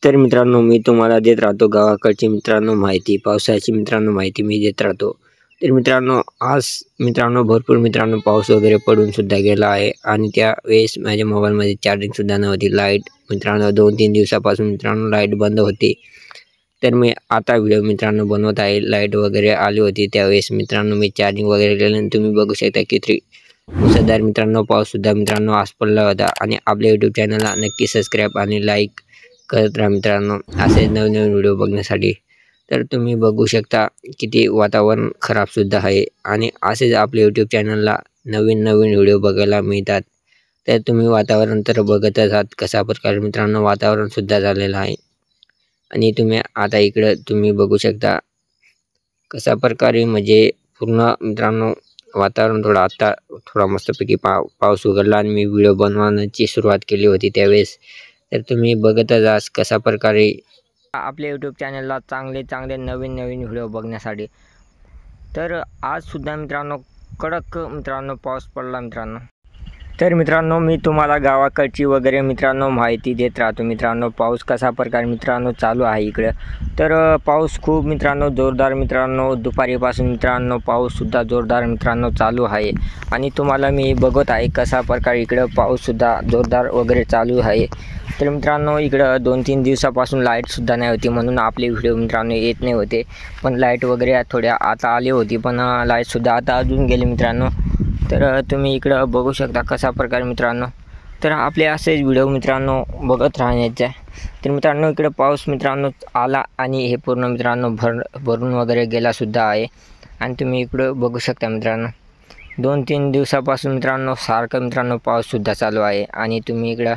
तर मित्रांनो, मी तुम्हाला देत राहतो गावाकडची मित्रांनो माहिती, पावसाची मित्रांनो माहिती मी देत राहतो। तर मित्रांनो, आज मित्रांनो भरपूर मित्रांनो पाऊस वगैरे पडून सुद्धा गेला आहे आणि त्यावेळेस माझ्या मोबाईलमध्ये चार्जिंग सुद्धा नव्हती। लाईट मित्रांनो 2-3 दिवसापासून मित्रांनो लाईट बंद होती। तर मी आता व्हिडिओ मित्रांनो बनवत आहे। लाईट वगैरे आली होती त्यावेळेस मित्रांनो मी चार्जिंग वगैरे केल्यानंतर तुम्ही बघू शकता की मुसळधार मित्रांनो पाऊस सुद्धा मित्रांनो आज पडला होता। आणि आपल्या यूट्यूब चॅनलला नक्की सबस्क्राईब आणि लाईक करत राहा मित्रांनो असे नवीन व्हिडिओ बघण्यासाठी। तर तुम्ही बघू शकता किती वातावरण खराब सुद्धा आहे आणि असेच आपल्या यूट्यूब चॅनलला नवीन व्हिडिओ बघायला मिळतात। तर तुम्ही वातावरण तर बघतच आहात कशा प्रकारे मित्रांनो वातावरण सुद्धा झालेलं आहे। आणि तुम्ही आता इकडे तुम्ही बघू शकता कशा प्रकारे म्हणजे पूर्ण मित्रांनो वातावरण थोडा मस्तपैकी पाऊस उघडला आणि मी व्हिडिओ बनवण्याची सुरुवात केली होती त्यावेळेस। तर तुम्ही बघतच आहात कशा प्रकारे आपल्या यूट्यूब चॅनलला चांगले नवीन व्हिडिओ बघण्यासाठी। तर आज सुद्धा मित्रांनो कडक मित्रांनो पाऊस पडला मित्रांनो। तर मित्रांनो मी तुम्हाला गावाकडची वगैरे मित्रांनो माहिती देत राहतो मित्रांनो। पाऊस कशा प्रकारे मित्रांनो चालू आहे इकडे। तर पाऊस खूप मित्रांनो जोरदार मित्रांनो दुपारीपासून मित्रांनो पाऊस सुद्धा जोरदार मित्रांनो चालू आहे आणि तुम्हाला मी बघत आहे कशा प्रकारे इकडे पाऊस सुद्धा जोरदार वगैरे चालू आहे। तर मित्रांनो इकडं 2-3 दिवसापासून लाईट सुद्धा नाही होती म्हणून आपले व्हिडिओ मित्रांनो येत नाही होते। पण लाईट वगैरे थोड्या आता आली होती पण लाईट सुद्धा आता अजून गेली मित्रांनो। तर तुम्ही इकडं बघू शकता कशा प्रकारे मित्रांनो। तर आपले असेच व्हिडिओ मित्रांनो बघत राहण्याचे। तर मित्रांनो इकडे पाऊस मित्रांनो आला आणि हे पूर्ण मित्रांनो भरून वगैरे गेला सुद्धा आहे आणि तुम्ही इकडं बघू शकता मित्रांनो 2-3 दिवसापासून मित्रांनो सारखं मित्रांनो पाऊस सुद्धा चालू आहे आणि तुम्ही इकडं